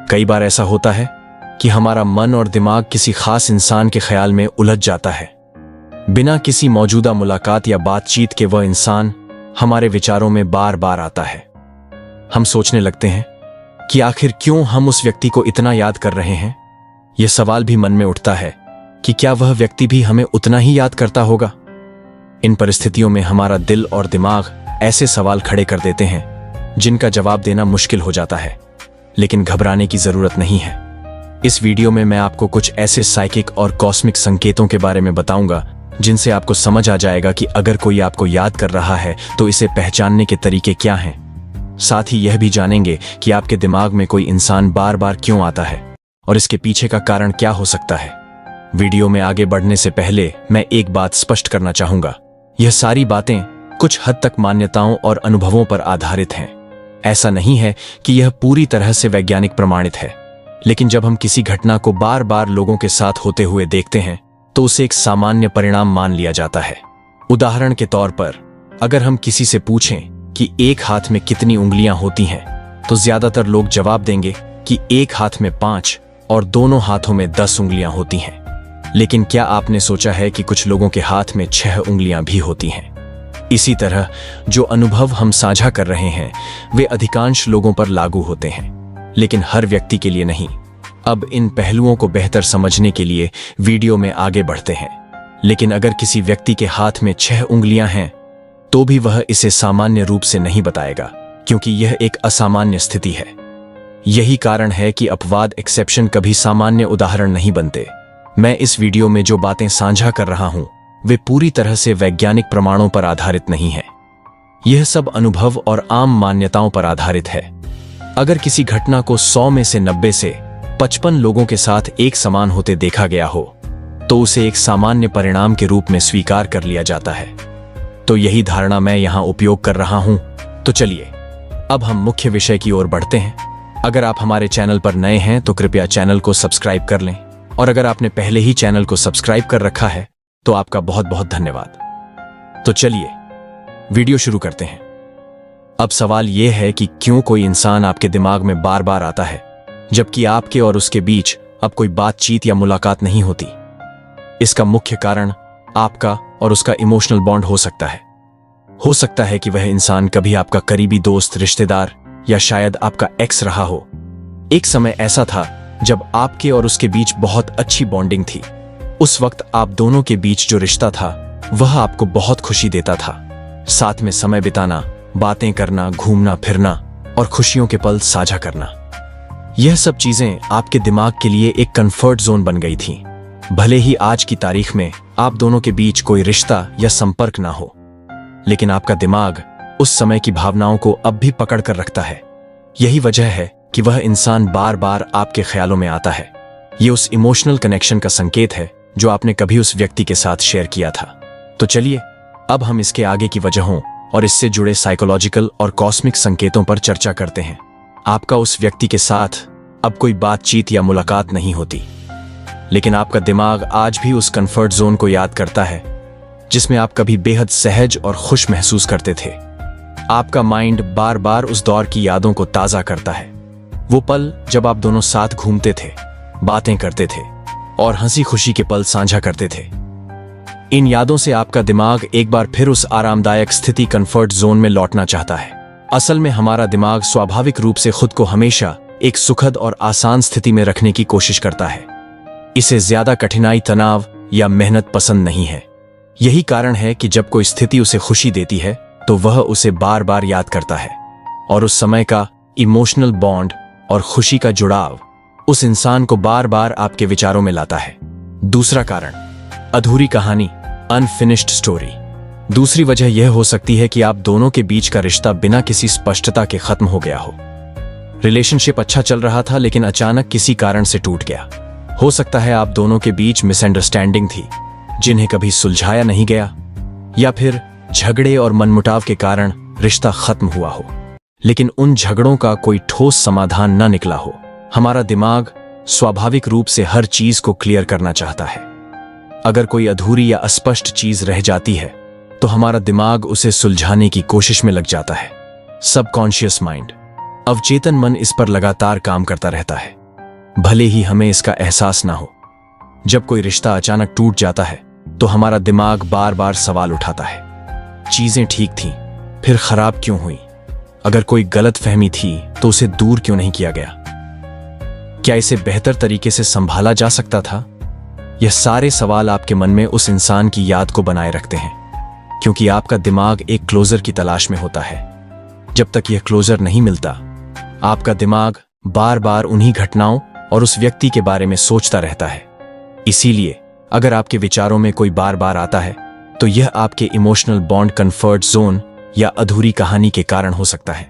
कई बार ऐसा होता है कि हमारा मन और दिमाग किसी खास इंसान के ख्याल में उलझ जाता है। बिना किसी मौजूदा मुलाकात या बातचीत के वह इंसान हमारे विचारों में बार बार आता है। हम सोचने लगते हैं कि आखिर क्यों हम उस व्यक्ति को इतना याद कर रहे हैं। यह सवाल भी मन में उठता है कि क्या वह व्यक्ति भी हमें उतना ही याद करता होगा। इन परिस्थितियों में हमारा दिल और दिमाग ऐसे सवाल खड़े कर देते हैं जिनका जवाब देना मुश्किल हो जाता है, लेकिन घबराने की जरूरत नहीं है। इस वीडियो में मैं आपको कुछ ऐसे साइकिक और कॉस्मिक संकेतों के बारे में बताऊंगा जिनसे आपको समझ आ जाएगा कि अगर कोई आपको याद कर रहा है तो इसे पहचानने के तरीके क्या हैं। साथ ही यह भी जानेंगे कि आपके दिमाग में कोई इंसान बार बार क्यों आता है और इसके पीछे का कारण क्या हो सकता है। वीडियो में आगे बढ़ने से पहले मैं एक बात स्पष्ट करना चाहूंगा, यह सारी बातें कुछ हद तक मान्यताओं और अनुभवों पर आधारित हैं। ऐसा नहीं है कि यह पूरी तरह से वैज्ञानिक प्रमाणित है, लेकिन जब हम किसी घटना को बार बार लोगों के साथ होते हुए देखते हैं तो उसे एक सामान्य परिणाम मान लिया जाता है। उदाहरण के तौर पर, अगर हम किसी से पूछें कि एक हाथ में कितनी उंगलियां होती हैं, तो ज्यादातर लोग जवाब देंगे कि एक हाथ में 5 और दोनों हाथों में 10 उंगलियां होती हैं। लेकिन क्या आपने सोचा है कि कुछ लोगों के हाथ में 6 उंगलियां भी होती हैं? इसी तरह जो अनुभव हम साझा कर रहे हैं वे अधिकांश लोगों पर लागू होते हैं, लेकिन हर व्यक्ति के लिए नहीं। अब इन पहलुओं को बेहतर समझने के लिए वीडियो में आगे बढ़ते हैं। लेकिन अगर किसी व्यक्ति के हाथ में 6 उंगलियां हैं तो भी वह इसे सामान्य रूप से नहीं बताएगा, क्योंकि यह एक असामान्य स्थिति है। यही कारण है कि अपवाद एक्सेप्शन कभी सामान्य उदाहरण नहीं बनते। मैं इस वीडियो में जो बातें साझा कर रहा हूं वे पूरी तरह से वैज्ञानिक प्रमाणों पर आधारित नहीं है। यह सब अनुभव और आम मान्यताओं पर आधारित है। अगर किसी घटना को 100 में से 90 से 55 लोगों के साथ एक समान होते देखा गया हो तो उसे एक सामान्य परिणाम के रूप में स्वीकार कर लिया जाता है। तो यही धारणा मैं यहां उपयोग कर रहा हूं। तो चलिए अब हम मुख्य विषय की ओर बढ़ते हैं। अगर आप हमारे चैनल पर नए हैं तो कृपया चैनल को सब्सक्राइब कर लें, और अगर आपने पहले ही चैनल को सब्सक्राइब कर रखा है तो आपका बहुत बहुत धन्यवाद। तो चलिए वीडियो शुरू करते हैं। अब सवाल यह है कि क्यों कोई इंसान आपके दिमाग में बार बार आता है जबकि आपके और उसके बीच अब कोई बातचीत या मुलाकात नहीं होती। इसका मुख्य कारण आपका और उसका इमोशनल बॉन्ड हो सकता है। हो सकता है कि वह इंसान कभी आपका करीबी दोस्त, रिश्तेदार या शायद आपका एक्स रहा हो। एक समय ऐसा था जब आपके और उसके बीच बहुत अच्छी बॉन्डिंग थी। उस वक्त आप दोनों के बीच जो रिश्ता था वह आपको बहुत खुशी देता था। साथ में समय बिताना, बातें करना, घूमना फिरना और खुशियों के पल साझा करना, यह सब चीजें आपके दिमाग के लिए एक कंफर्ट जोन बन गई थीं। भले ही आज की तारीख में आप दोनों के बीच कोई रिश्ता या संपर्क ना हो, लेकिन आपका दिमाग उस समय की भावनाओं को अब भी पकड़ कर रखता है। यही वजह है कि वह इंसान बार बार आपके ख्यालों में आता है। यह उस इमोशनल कनेक्शन का संकेत है जो आपने कभी उस व्यक्ति के साथ शेयर किया था। तो चलिए अब हम इसके आगे की वजहों और इससे जुड़े साइकोलॉजिकल और कॉस्मिक संकेतों पर चर्चा करते हैं। आपका उस व्यक्ति के साथ अब कोई बातचीत या मुलाकात नहीं होती, लेकिन आपका दिमाग आज भी उस कंफर्ट जोन को याद करता है जिसमें आप कभी बेहद सहज और खुश महसूस करते थे। आपका माइंड बार बार उस दौर की यादों को ताजा करता है। वो पल जब आप दोनों साथ घूमते थे, बातें करते थे और हंसी खुशी के पल साझा करते थे। इन यादों से आपका दिमाग एक बार फिर उस आरामदायक स्थिति, कंफर्ट जोन में लौटना चाहता है। असल में हमारा दिमाग स्वाभाविक रूप से खुद को हमेशा एक सुखद और आसान स्थिति में रखने की कोशिश करता है। इसे ज्यादा कठिनाई, तनाव या मेहनत पसंद नहीं है। यही कारण है कि जब कोई स्थिति उसे खुशी देती है तो वह उसे बार बार याद करता है, और उस समय का इमोशनल बॉन्ड और खुशी का जुड़ाव उस इंसान को बार बार आपके विचारों में लाता है। दूसरा कारण, अधूरी कहानी, अनफिनिश्ड स्टोरी। दूसरी वजह यह हो सकती है कि आप दोनों के बीच का रिश्ता बिना किसी स्पष्टता के खत्म हो गया हो। रिलेशनशिप अच्छा चल रहा था लेकिन अचानक किसी कारण से टूट गया। हो सकता है आप दोनों के बीच मिसअंडरस्टैंडिंग थी जिन्हें कभी सुलझाया नहीं गया, या फिर झगड़े और मनमुटाव के कारण रिश्ता खत्म हुआ हो, लेकिन उन झगड़ों का कोई ठोस समाधान न निकला हो। हमारा दिमाग स्वाभाविक रूप से हर चीज को क्लियर करना चाहता है। अगर कोई अधूरी या अस्पष्ट चीज रह जाती है तो हमारा दिमाग उसे सुलझाने की कोशिश में लग जाता है। सबकॉन्शियस माइंड, अवचेतन मन इस पर लगातार काम करता रहता है। भले ही हमें इसका एहसास ना हो। जब कोई रिश्ता अचानक टूट जाता है तो हमारा दिमाग बार बार सवाल उठाता है, चीजें ठीक थीं, फिर खराब क्यों हुई? अगर कोई गलत फहमी थी तो उसे दूर क्यों नहीं किया गया? क्या इसे बेहतर तरीके से संभाला जा सकता था? यह सारे सवाल आपके मन में उस इंसान की याद को बनाए रखते हैं, क्योंकि आपका दिमाग एक क्लोजर की तलाश में होता है। जब तक यह क्लोजर नहीं मिलता, आपका दिमाग बार बार उन्हीं घटनाओं और उस व्यक्ति के बारे में सोचता रहता है। इसीलिए अगर आपके विचारों में कोई बार बार आता है तो यह आपके इमोशनल बॉन्ड कंफर्ट जोन या अधूरी कहानी के कारण हो सकता है।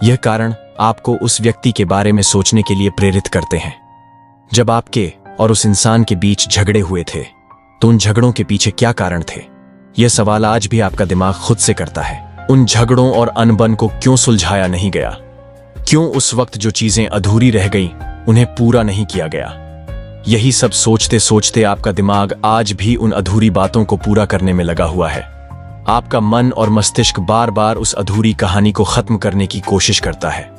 यह कारण आपको उस व्यक्ति के बारे में सोचने के लिए प्रेरित करते हैं। जब आपके और उस इंसान के बीच झगड़े हुए थे तो उन झगड़ों के पीछे क्या कारण थे? यह सवाल आज भी आपका दिमाग खुद से करता है। उन झगड़ों और अनबन को क्यों सुलझाया नहीं गया? क्यों उस वक्त जो चीजें अधूरी रह गईं उन्हें पूरा नहीं किया गया? यही सब सोचते सोचते आपका दिमाग आज भी उन अधूरी बातों को पूरा करने में लगा हुआ है। आपका मन और मस्तिष्क बार बार उस अधूरी कहानी को खत्म करने की कोशिश करता है,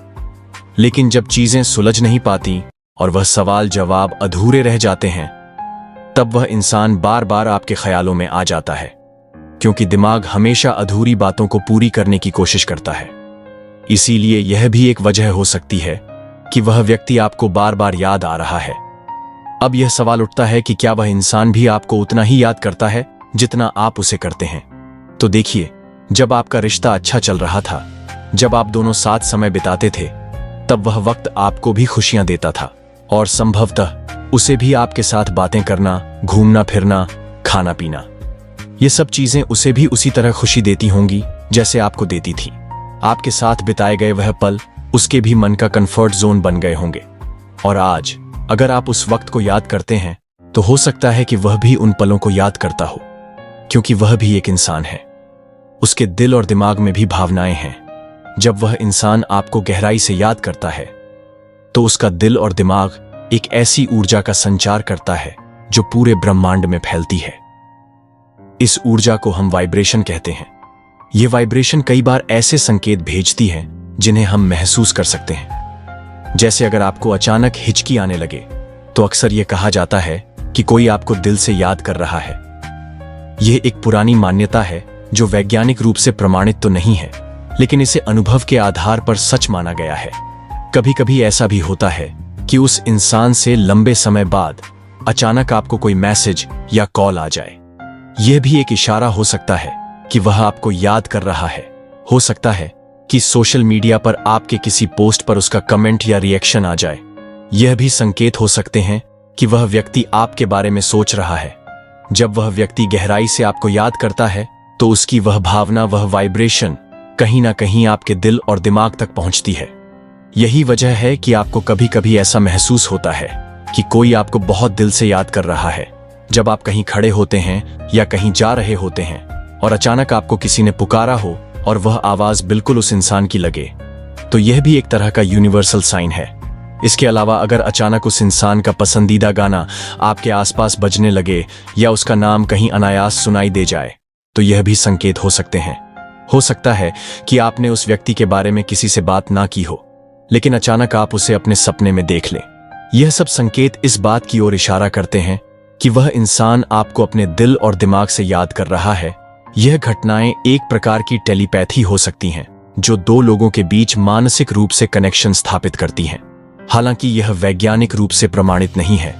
लेकिन जब चीजें सुलझ नहीं पाती और वह सवाल जवाब अधूरे रह जाते हैं, तब वह इंसान बार बार आपके ख्यालों में आ जाता है, क्योंकि दिमाग हमेशा अधूरी बातों को पूरी करने की कोशिश करता है। इसीलिए यह भी एक वजह हो सकती है कि वह व्यक्ति आपको बार बार याद आ रहा है। अब यह सवाल उठता है कि क्या वह इंसान भी आपको उतना ही याद करता है जितना आप उसे करते हैं? तो देखिए, जब आपका रिश्ता अच्छा चल रहा था, जब आप दोनों साथ समय बिताते थे, तब वह वक्त आपको भी खुशियां देता था और संभवतः उसे भी आपके साथ बातें करना, घूमना फिरना, खाना पीना, ये सब चीजें उसे भी उसी तरह खुशी देती होंगी जैसे आपको देती थी। आपके साथ बिताए गए वह पल उसके भी मन का कंफर्ट जोन बन गए होंगे। और आज अगर आप उस वक्त को याद करते हैं तो हो सकता है कि वह भी उन पलों को याद करता हो, क्योंकि वह भी एक इंसान है। उसके दिल और दिमाग में भी भावनाएं हैं। जब वह इंसान आपको गहराई से याद करता है तो उसका दिल और दिमाग एक ऐसी ऊर्जा का संचार करता है जो पूरे ब्रह्मांड में फैलती है। इस ऊर्जा को हम वाइब्रेशन कहते हैं। यह वाइब्रेशन कई बार ऐसे संकेत भेजती है जिन्हें हम महसूस कर सकते हैं। जैसे अगर आपको अचानक हिचकी आने लगे तो अक्सर यह कहा जाता है कि कोई आपको दिल से याद कर रहा है। यह एक पुरानी मान्यता है जो वैज्ञानिक रूप से प्रमाणित तो नहीं है, लेकिन इसे अनुभव के आधार पर सच माना गया है। कभी कभी ऐसा भी होता है कि उस इंसान से लंबे समय बाद अचानक आपको कोई मैसेज या कॉल आ जाए। यह भी एक इशारा हो सकता है कि वह आपको याद कर रहा है। हो सकता है कि सोशल मीडिया पर आपके किसी पोस्ट पर उसका कमेंट या रिएक्शन आ जाए। यह भी संकेत हो सकते हैं कि वह व्यक्ति आपके बारे में सोच रहा है। जब वह व्यक्ति गहराई से आपको याद करता है तो उसकी वह भावना, वह वाइब्रेशन कहीं ना कहीं आपके दिल और दिमाग तक पहुंचती है। यही वजह है कि आपको कभी कभी ऐसा महसूस होता है कि कोई आपको बहुत दिल से याद कर रहा है। जब आप कहीं खड़े होते हैं या कहीं जा रहे होते हैं और अचानक आपको किसी ने पुकारा हो और वह आवाज बिल्कुल उस इंसान की लगे, तो यह भी एक तरह का यूनिवर्सल साइन है। इसके अलावा अगर अचानक उस इंसान का पसंदीदा गाना आपके आसपास बजने लगे या उसका नाम कहीं अनायास सुनाई दे जाए, तो यह भी संकेत हो सकते हैं। हो सकता है कि आपने उस व्यक्ति के बारे में किसी से बात ना की हो, लेकिन अचानक आप उसे अपने सपने में देख लें। यह सब संकेत इस बात की ओर इशारा करते हैं कि वह इंसान आपको अपने दिल और दिमाग से याद कर रहा है। यह घटनाएं एक प्रकार की टेलीपैथी हो सकती हैं, जो दो लोगों के बीच मानसिक रूप से कनेक्शन स्थापित करती हैं। हालांकि यह वैज्ञानिक रूप से प्रमाणित नहीं है,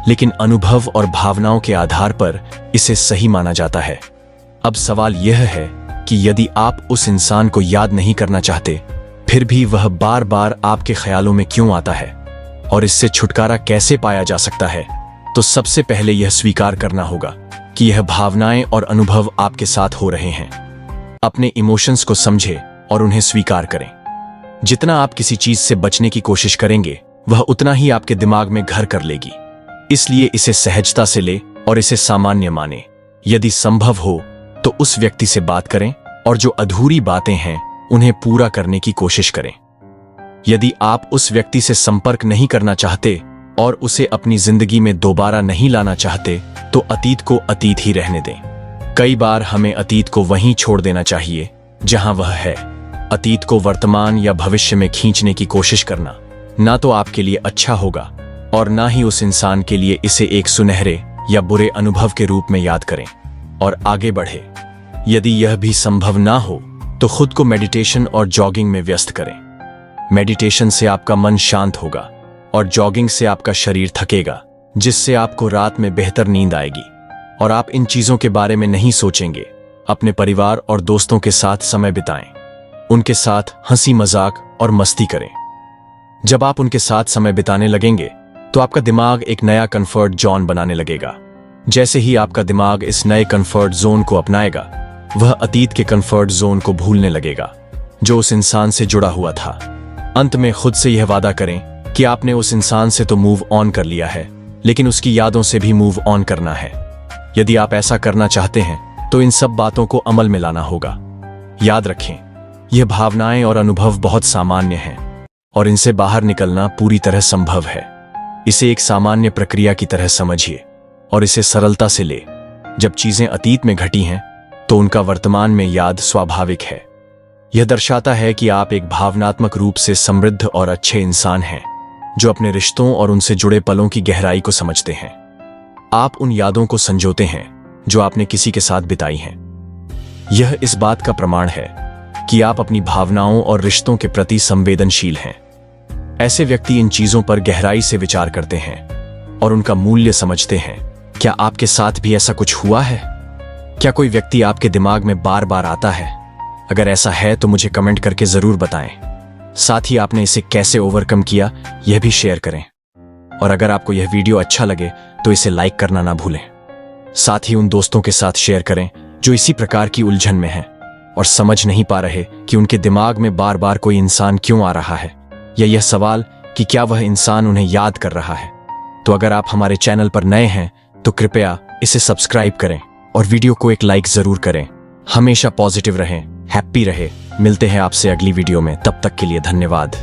लेकिन अनुभव और भावनाओं के आधार पर इसे सही माना जाता है। अब सवाल यह है कि यदि आप उस इंसान को याद नहीं करना चाहते, फिर भी वह बार बार आपके ख्यालों में क्यों आता है और इससे छुटकारा कैसे पाया जा सकता है? तो सबसे पहले यह स्वीकार करना होगा कि यह भावनाएं और अनुभव आपके साथ हो रहे हैं। अपने इमोशंस को समझें और उन्हें स्वीकार करें। जितना आप किसी चीज से बचने की कोशिश करेंगे, वह उतना ही आपके दिमाग में घर कर लेगी। इसलिए इसे सहजता से ले और इसे सामान्य माने। यदि संभव हो तो उस व्यक्ति से बात करें और जो अधूरी बातें हैं उन्हें पूरा करने की कोशिश करें। यदि आप उस व्यक्ति से संपर्क नहीं करना चाहते और उसे अपनी जिंदगी में दोबारा नहीं लाना चाहते, तो अतीत को अतीत ही रहने दें। कई बार हमें अतीत को वहीं छोड़ देना चाहिए जहां वह है। अतीत को वर्तमान या भविष्य में खींचने की कोशिश करना ना तो आपके लिए अच्छा होगा और ना ही उस इंसान के लिए इसे एक सुनहरे या बुरे अनुभव के रूप में याद करें और आगे बढ़े। यदि यह भी संभव ना हो तो खुद को मेडिटेशन और जॉगिंग में व्यस्त करें। मेडिटेशन से आपका मन शांत होगा और जॉगिंग से आपका शरीर थकेगा, जिससे आपको रात में बेहतर नींद आएगी और आप इन चीजों के बारे में नहीं सोचेंगे। अपने परिवार और दोस्तों के साथ समय बिताएं, उनके साथ हंसी मजाक और मस्ती करें। जब आप उनके साथ समय बिताने लगेंगे तो आपका दिमाग एक नया कंफर्ट जोन बनाने लगेगा। जैसे ही आपका दिमाग इस नए कंफर्ट जोन को अपनाएगा, वह अतीत के कंफर्ट जोन को भूलने लगेगा जो उस इंसान से जुड़ा हुआ था। अंत में खुद से यह वादा करें कि आपने उस इंसान से तो मूव ऑन कर लिया है, लेकिन उसकी यादों से भी मूव ऑन करना है। यदि आप ऐसा करना चाहते हैं तो इन सब बातों को अमल में लाना होगा। याद रखें, यह भावनाएं और अनुभव बहुत सामान्य हैं और इनसे बाहर निकलना पूरी तरह संभव है। इसे एक सामान्य प्रक्रिया की तरह समझिए और इसे सरलता से ले। जब चीजें अतीत में घटी हैं तो उनका वर्तमान में याद स्वाभाविक है। यह दर्शाता है कि आप एक भावनात्मक रूप से समृद्ध और अच्छे इंसान हैं जो अपने रिश्तों और उनसे जुड़े पलों की गहराई को समझते हैं। आप उन यादों को संजोते हैं जो आपने किसी के साथ बिताई हैं। यह इस बात का प्रमाण है कि आप अपनी भावनाओं और रिश्तों के प्रति संवेदनशील हैं। ऐसे व्यक्ति इन चीजों पर गहराई से विचार करते हैं और उनका मूल्य समझते हैं। क्या आपके साथ भी ऐसा कुछ हुआ है? क्या कोई व्यक्ति आपके दिमाग में बार बार आता है? अगर ऐसा है तो मुझे कमेंट करके जरूर बताएं। साथ ही आपने इसे कैसे ओवरकम किया यह भी शेयर करें। और अगर आपको यह वीडियो अच्छा लगे तो इसे लाइक करना ना भूलें। साथ ही उन दोस्तों के साथ शेयर करें जो इसी प्रकार की उलझन में हैं और समझ नहीं पा रहे कि उनके दिमाग में बार बार कोई इंसान क्यों आ रहा है, या यह सवाल कि क्या वह इंसान उन्हें याद कर रहा है। तो अगर आप हमारे चैनल पर नए हैं तो कृपया इसे सब्सक्राइब करें और वीडियो को एक लाइक जरूर करें। हमेशा पॉजिटिव रहें, हैप्पी रहें। मिलते हैं आपसे अगली वीडियो में, तब तक के लिए धन्यवाद।